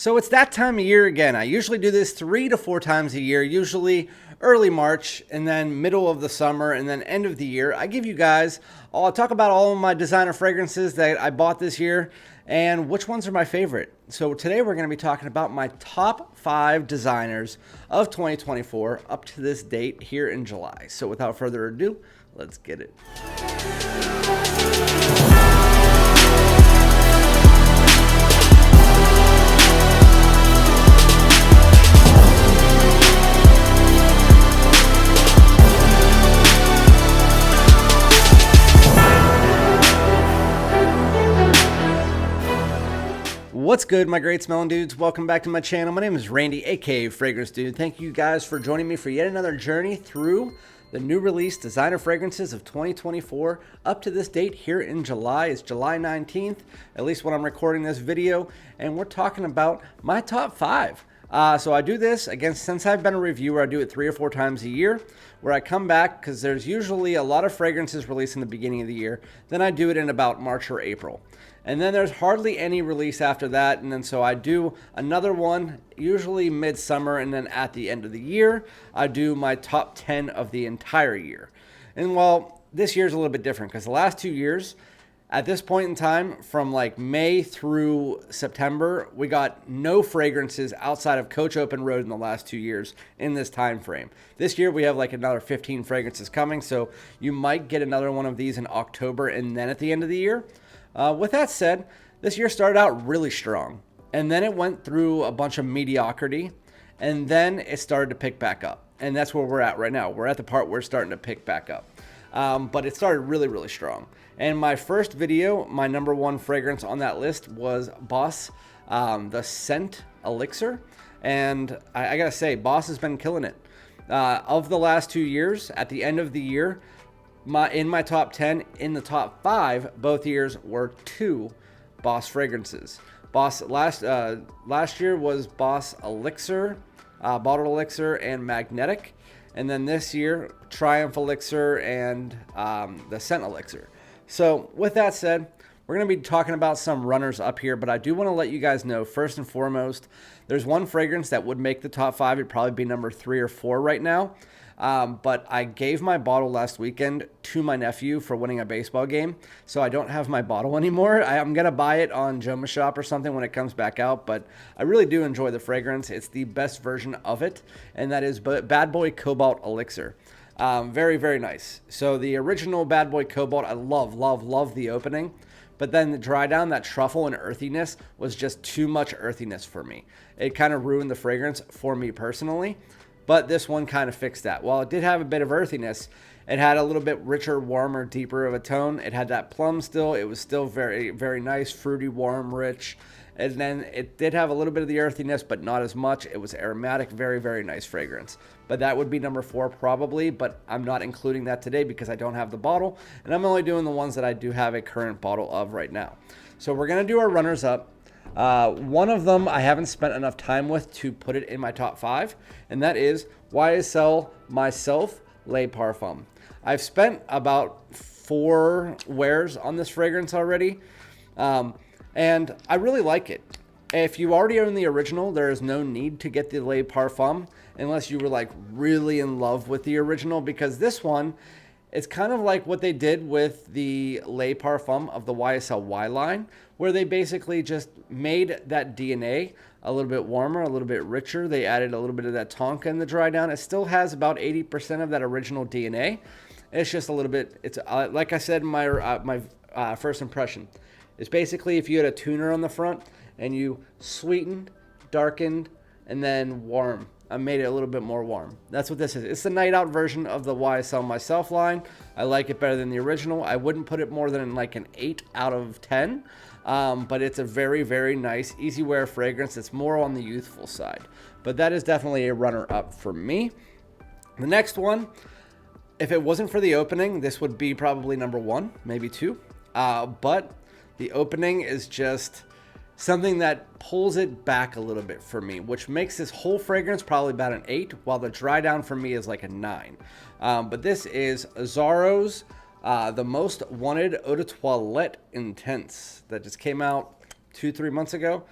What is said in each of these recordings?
So it's that time of year again. I usually do this 3 to 4 times a year, usually early March and then middle of the summer and then end of the year. I give you guys, I'll talk about all of my designer fragrances that I bought this year and which ones are my favorite. So today we're going to be talking about my top 5 designers of 2024 up to this date here in July. So without further ado, let's get it. What's good, my great smelling dudes? Welcome back to my channel. My name is Randy, aka FragranceDoud. Thank you guys for joining me for yet another journey through the new release designer fragrances of 2024 up to this date here in July. It's July 19th, at least when I'm recording this video, and we're talking about my top 5. So I do this, again, since I've been a reviewer, I do it 3 or 4 times a year, where I come back, because there's usually a lot of fragrances released in the beginning of the year. Then I do it in about March or April. And then there's hardly any release after that, and then so I do another one, usually midsummer, and then at the end of the year, I do my top 10 of the entire year. And well, this year's a little bit different, because the last 2 years, at this point in time, from like May through September, we got no fragrances outside of Coach Open Road in the last 2 years in this time frame. This year, we have like another 15 fragrances coming, so you might get another one of these in October and then at the end of the year. With that said, this year started out really strong, and then it went through a bunch of mediocrity, and then it started to pick back up. And that's where we're at right now. We're at the part where it's starting to pick back up. But it started really, really strong. And my first video, my number 1 fragrance on that list was Boss, the Scent Elixir. And I gotta say, Boss has been killing it. Of the last 2 years, at the end of the year, in my top 10, in the top 5, both years were 2 Boss fragrances. Boss last year was Boss Elixir, Bottled Elixir, and Magnetic. And then this year, Triumph Elixir and the Scent Elixir. So with that said, we're going to be talking about some runners up here, but I do want to let you guys know, first and foremost, there's one fragrance that would make the top 5. It'd probably be number 3 or 4 right now. But I gave my bottle last weekend to my nephew for winning a baseball game, so I don't have my bottle anymore. I'm going to buy it on Joma Shop or something when it comes back out, but I really do enjoy the fragrance. It's the best version of it, and that is Bad Boy Cobalt Elixir. Very, very nice. So the original Bad Boy Cobalt, I love the opening, but then the dry down, that truffle and earthiness was just too much earthiness for me. It kind of ruined the fragrance for me personally. But this one kind of fixed that. While it did have a bit of earthiness, it had a little bit richer, warmer, deeper of a tone. It had that plum still. It was still very, very nice, fruity, warm, rich. And then it did have a little bit of the earthiness, but not as much. It was aromatic, very, very nice fragrance. But that would be number 4 probably, but I'm not including that today because I don't have the bottle. And I'm only doing the ones that I do have a current bottle of right now. So we're going to do our runners up. One of them I haven't spent enough time with to put it in my top 5, and that is YSL Myself Le Parfum. I've spent about 4 wears on this fragrance already, and I really like it. If you already own the original, there is no need to get the Le Parfum unless you were like really in love with the original, because this one, it's kind of like what they did with the Le Parfum of the YSL Y line, where they basically just made that DNA a little bit warmer, a little bit richer. They added a little bit of that tonka in the dry down. It still has about 80% of that original DNA. It's just a little bit, it's like I said in my first impression. It's basically if you had a tuner on the front and you sweetened, darkened, and then warm. I made it a little bit more warm. That's what this is. It's the night out version of the YSL Myself line. I like it better than the original. I wouldn't put it more than like an 8 out of 10, but it's a very, very nice, easy wear fragrance. It's more on the youthful side, but that is definitely a runner up for me. The next one, if it wasn't for the opening, this would be probably number 1, maybe 2, but the opening is just something that pulls it back a little bit for me, which makes this whole fragrance probably about an 8, while the dry down for me is like a 9. But this is Azzaro's the Most Wanted Eau de Toilette Intense that just came out 2-3 months ago.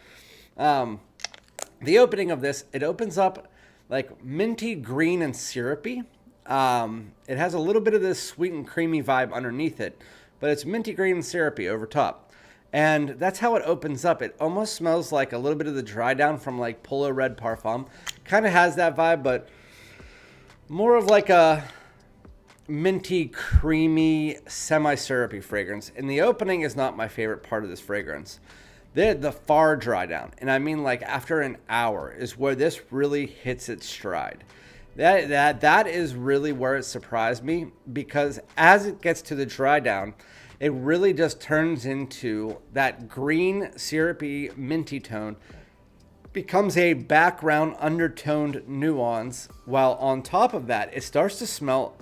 The opening of this, it opens up like minty green and syrupy. It has a little bit of this sweet and creamy vibe underneath it, but it's minty green and syrupy over top. And that's how it opens up. It almost smells like a little bit of the dry down from like Polo Red Parfum. Kind of has that vibe, but more of like a minty, creamy, semi-syrupy fragrance. And the opening is not my favorite part of this fragrance. The far dry down, and I mean like after an hour, is where this really hits its stride. That is really where it surprised me, because as it gets to the dry down, it really just turns into that green, syrupy, minty tone, becomes a background undertoned nuance, while on top of that, it starts to smell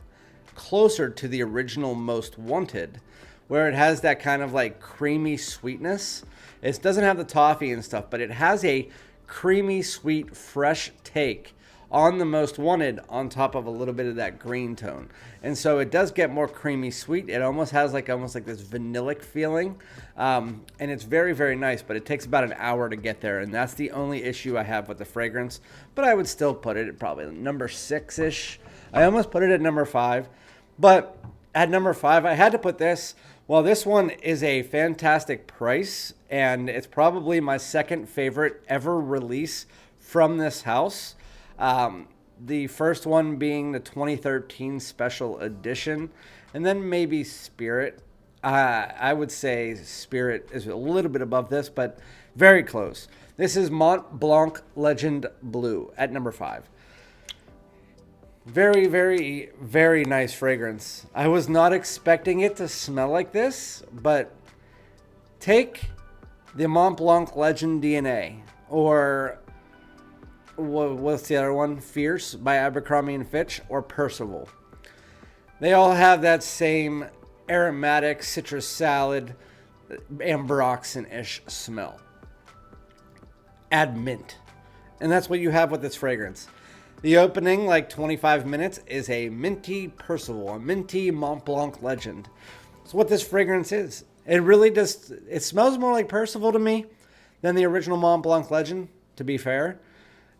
closer to the original Most Wanted, where it has that kind of like creamy sweetness. It doesn't have the toffee and stuff, but it has a creamy, sweet, fresh take on the Most Wanted on top of a little bit of that green tone. And so it does get more creamy sweet. It almost has like this vanillic feeling. And it's very, very nice, but it takes about an hour to get there. And that's the only issue I have with the fragrance. But I would still put it at probably number 6-ish. I almost put it at number 5. But at number 5, I had to put this. Well, this one is a fantastic price, and it's probably my second favorite ever release from this house. The first one being the 2013 special edition, and then maybe Spirit. I would say Spirit is a little bit above this, but very close. This is Mont Blanc Legend Blue at number 5. Very, very, very nice fragrance. I was not expecting it to smell like this, but take the Mont Blanc Legend DNA, or what's the other one? Fierce by Abercrombie & Fitch, or Percival. They all have that same aromatic citrus salad, ambroxan-ish smell. Add mint. And that's what you have with this fragrance. The opening, like 25 minutes, is a minty Percival, a minty Mont Blanc Legend. That's what this fragrance is. It really does. It smells more like Percival to me than the original Mont Blanc Legend, to be fair.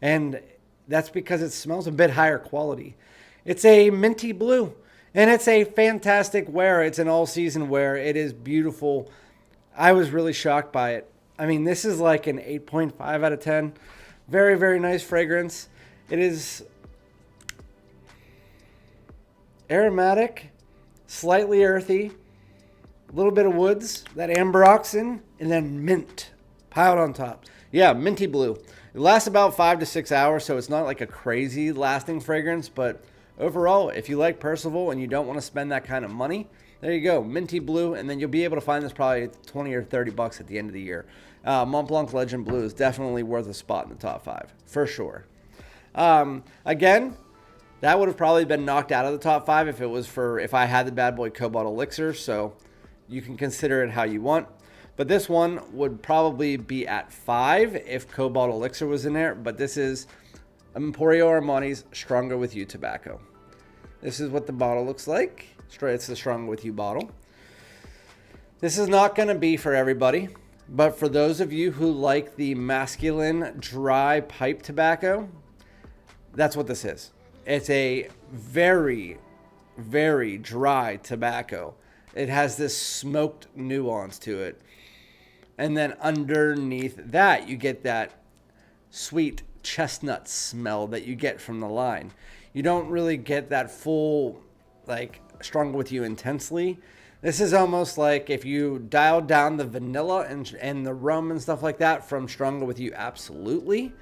And that's because it smells a bit higher quality. It's a minty blue, and it's a fantastic wear. It's an all-season wear. It is beautiful. I was really shocked by it. I mean, this is like an 8.5 out of 10. Very, very nice fragrance. It is aromatic, slightly earthy, a little bit of woods, that ambroxan, and then mint piled on top. Yeah, minty blue. It lasts about 5 to 6 hours, so it's not like a crazy lasting fragrance, but overall, if you like Percival and you don't want to spend that kind of money, there you go, minty blue, and then you'll be able to find this probably 20 or 30 bucks at the end of the year. Mont Blanc Legend Blue is definitely worth a spot in the top 5, for sure. Again, that would have probably been knocked out of the top 5 if I had the bad boy Cobalt Elixir, so you can consider it how you want. But this one would probably be at 5 if Cobalt Elixir was in there, but this is Emporio Armani's Stronger With You Tobacco. This is what the bottle looks like. It's the Stronger With You bottle. This is not going to be for everybody, but for those of you who like the masculine dry pipe tobacco, that's what this is. It's a very, very dry tobacco. It has this smoked nuance to it. And then underneath that, you get that sweet chestnut smell that you get from the line. You don't really get that full, like, Stronger With You intensely. This is almost like if you dialed down the vanilla and the rum and stuff like that from Stronger With You, absolutely.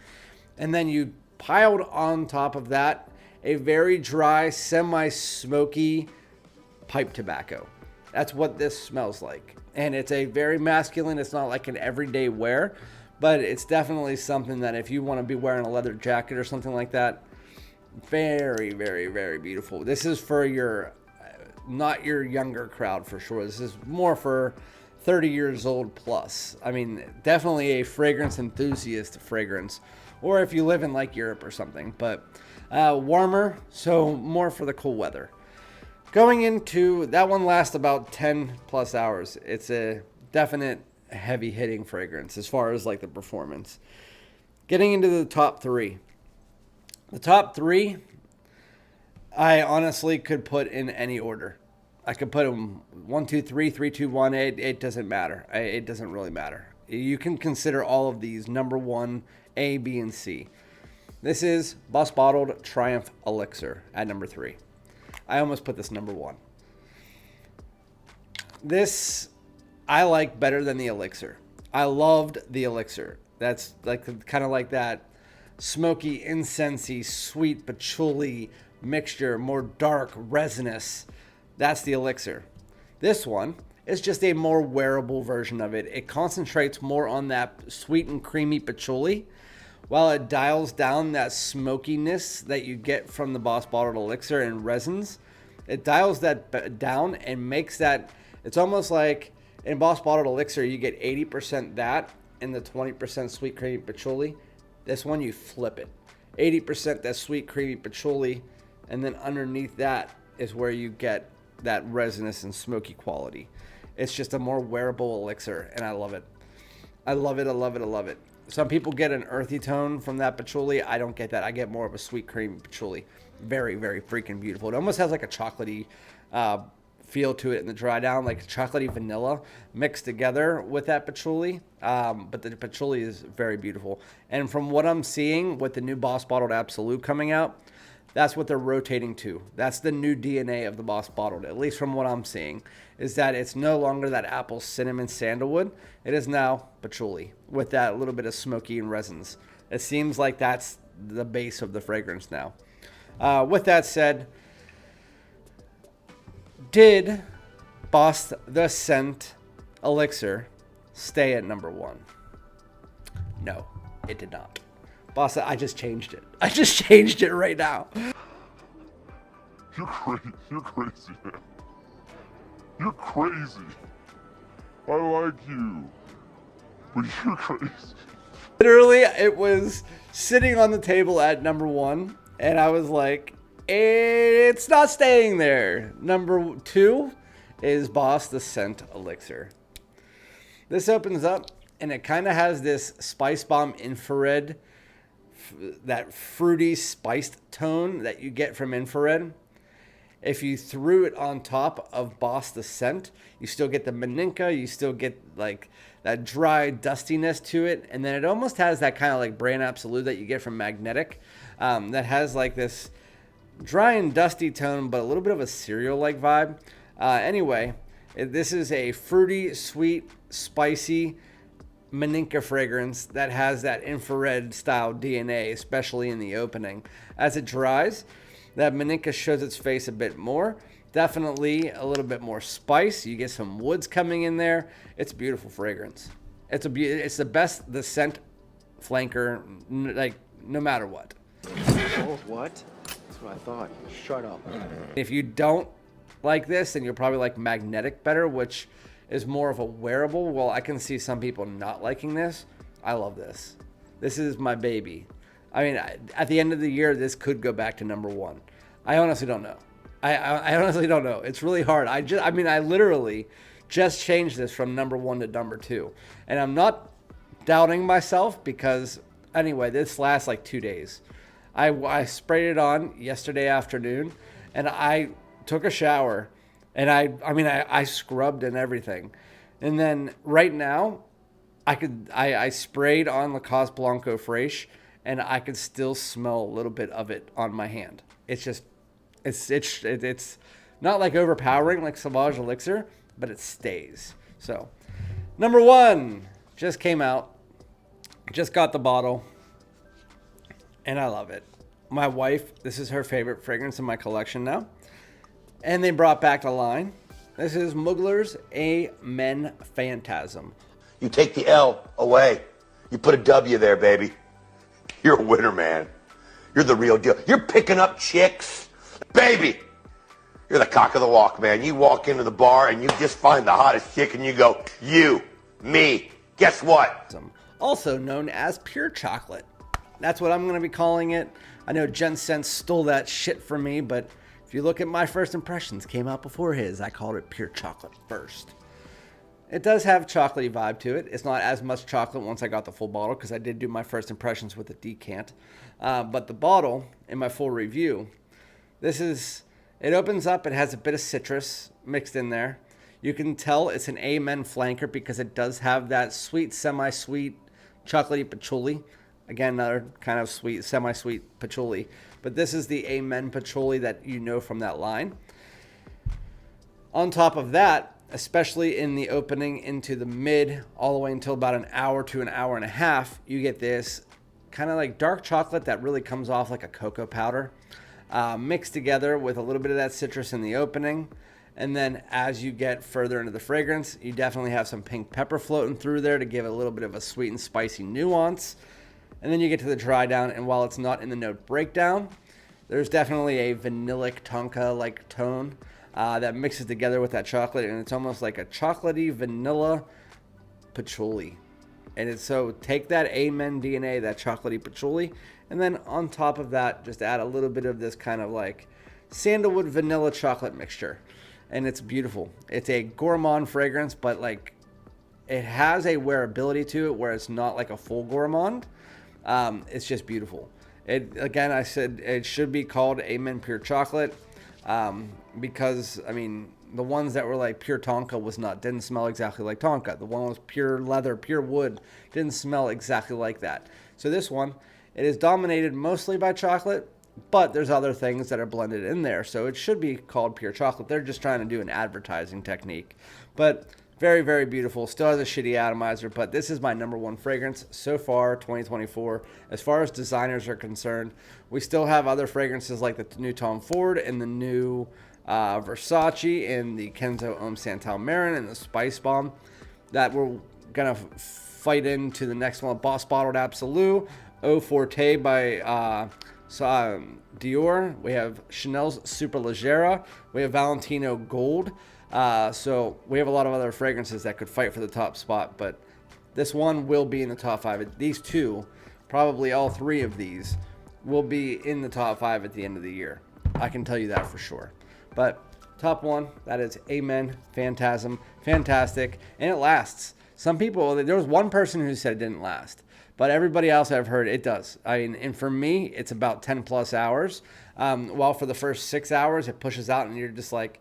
And then you piled on top of that a very dry, semi-smoky pipe tobacco. That's what this smells like. And it's a very masculine, it's not like an everyday wear, but it's definitely something that if you want to be wearing a leather jacket or something like that, very, very, very beautiful. This is for not your younger crowd for sure. This is more for 30 years old plus. I mean, definitely a fragrance enthusiast fragrance. Or if you live in like Europe or something, but warmer, so more for the cool weather. Going into, that one lasts about 10 plus hours. It's a definite heavy hitting fragrance as far as like the performance. Getting into the top three. The top three, I honestly could put in any order. I could put them 1, 2, 3, 3, 2, 1. It doesn't matter. It doesn't really matter. You can consider all of these number one, A, B, and C. This is Boss Bottled Triumph Elixir at number 3. I almost put this number 1. This I like better than the Elixir. I loved the Elixir. That's like kind of like that smoky, incensey, sweet patchouli mixture, more dark, resinous. That's the Elixir. This one is just a more wearable version of it. It concentrates more on that sweet and creamy patchouli, while it dials down that smokiness that you get from the Boss Bottled Elixir and resins. It dials that down and makes that, it's almost like in Boss Bottled Elixir, you get 80% that and the 20% sweet creamy patchouli. This one, you flip it. 80% that sweet creamy patchouli, and then underneath that is where you get that resinous and smoky quality. It's just a more wearable elixir, and I love it. I love it, I love it, I love it. Some people get an earthy tone from that patchouli. I don't get that. I get more of a sweet cream patchouli. Very, very freaking beautiful. It almost has like a chocolatey feel to it in the dry down, like chocolatey vanilla mixed together with that patchouli. But the patchouli is very beautiful. And from what I'm seeing with the new Boss Bottled Absolute coming out, that's what they're rotating to. That's the new DNA of the Boss Bottled, at least from what I'm seeing, is that it's no longer that apple, cinnamon, sandalwood. It is now patchouli with that little bit of smoky and resins. It seems like that's the base of the fragrance now. With that said, did Boss the Scent Elixir stay at number 1? No, it did not. Boss, I just changed it. I just changed it right now. You're crazy. You're crazy, man. You're crazy. I like you, but you're crazy. Literally, it was sitting on the table at number 1, and I was like, it's not staying there. Number 2 is Boss the Scent Elixir. This opens up, and it kind of has this Spice Bomb infrared, that fruity spiced tone that you get from infrared. If you threw it on top of Boss the Scent, you still get the Maninka, you still get like that dry dustiness to it, and then it almost has that kind of like Brand Absolute that you get from Magnetic, that has like this dry and dusty tone, but a little bit of a cereal-like vibe. Anyway, this is a fruity, sweet, spicy Maninka fragrance that has that infrared style DNA, especially in the opening. As it dries, that Maninka shows its face a bit more. Definitely a little bit more spice. You get some woods coming in there. It's a beautiful fragrance. It's the best the scent flanker, like no matter what. Oh, what? That's what I thought. Shut up. If you don't like this, then you'll probably like Magnetic better, which is more of a wearable. Well, I can see some people not liking this. I love this. This is my baby. I mean, at the end of the year, this could go back to number 1. I honestly don't know. I honestly don't know. It's really hard. I literally just changed this from number 1 to number 2. And I'm not doubting myself because, anyway, this lasts like 2 days. I sprayed it on yesterday afternoon, and I took a shower. And I scrubbed and everything. And then right now, I sprayed on Lacoste Blanco Fraiche, and I could still smell a little bit of it on my hand. It's just, it's not like overpowering like Sauvage Elixir, but it stays. So, number 1 just came out, just got the bottle, and I love it. My wife, this is her favorite fragrance in my collection now. And they brought back the line. This is Mugler's Amen Fantasm. You take the L away. You put a W there, baby. You're a winner, man. You're the real deal. You're picking up chicks. Baby, you're the cock of the walk, man. You walk into the bar and you just find the hottest chick and you go, you, me, guess what? Also known as pure chocolate. That's what I'm going to be calling it. I know Jen Sense stole that shit from me, but if you look at my first impressions, came out before his. I called it pure chocolate first. It does have chocolatey vibe to it. It's not as much chocolate once I got the full bottle because I did do my first impressions with the decant. But the bottle, in my full review, it opens up, it has a bit of citrus mixed in there. You can tell it's an Amen flanker because it does have that sweet, semi-sweet, chocolatey patchouli. Again, another kind of sweet, semi-sweet patchouli. But this is the Amen patchouli that you know from that line. On top of that, especially in the opening into the mid, all the way until about an hour to an hour and a half, you get this kind of like dark chocolate that really comes off like a cocoa powder, mixed together with a little bit of that citrus in the opening. And then as you get further into the fragrance, you definitely have some pink pepper floating through there to give it a little bit of a sweet and spicy nuance. And then you get to the dry down, and while it's not in the note breakdown, there's definitely a vanillic tonka-like tone that mixes together with that chocolate, and it's almost like a chocolatey vanilla patchouli. And it's so take that Amen DNA, that chocolatey patchouli, and then on top of that, just add a little bit of this kind of like sandalwood vanilla chocolate mixture, and it's beautiful. It's a gourmand fragrance, but like it has a wearability to it where it's not like a full gourmand. It's just beautiful. Again, I said it should be called Amen Pure Chocolate. Because I mean the ones that were like pure tonka didn't smell exactly like tonka. The one was pure leather, pure wood, didn't smell exactly like that. So this one, it is dominated mostly by chocolate, but there's other things that are blended in there. So it should be called pure chocolate. They're just trying to do an advertising technique, but very, very beautiful. Still has a shitty atomizer, but this is my #1 fragrance so far, 2024. As far as designers are concerned, we still have other fragrances like the new Tom Ford and the new Versace and the Kenzo Homme Santal Marin and the Spice Bomb that we're going to fight into the next one. Boss Bottled Absolute, Eau Forte by Dior. We have Chanel's Super Leggera. We have Valentino Gold. So we have a lot of other fragrances that could fight for the top spot, but this one will be in the top 5. These two, probably all 3 of these, will be in the top 5 at the end of the year. I can tell you that for sure. But top 1, that is Amen Fantasm. Fantastic, and it lasts. Some people, there was one person who said it didn't last, but everybody else I've heard, it does. I mean, and for me, it's about 10 plus hours. While for the first 6 hours, it pushes out and you're just like,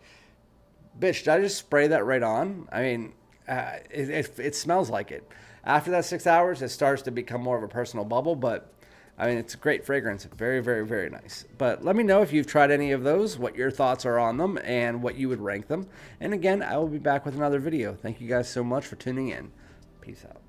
bitch, did I just spray that right on? I mean, it smells like it. After that 6 hours, it starts to become more of a personal bubble, but I mean, it's a great fragrance. Very, very, very nice. But let me know if you've tried any of those, what your thoughts are on them, and what you would rank them. And again, I will be back with another video. Thank you guys so much for tuning in. Peace out.